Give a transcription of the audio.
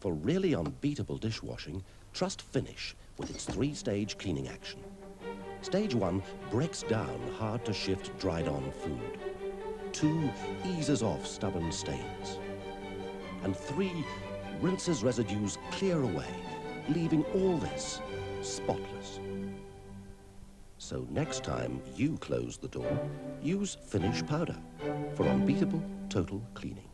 For really unbeatable dishwashing, trust Finish with its 3-stage cleaning action. Stage 1 breaks down hard-to-shift dried-on food. 2 eases off stubborn stains. And 3 rinses residues clear away, leaving all this spotless. So next time you close the door, use Finish powder for unbeatable total cleaning.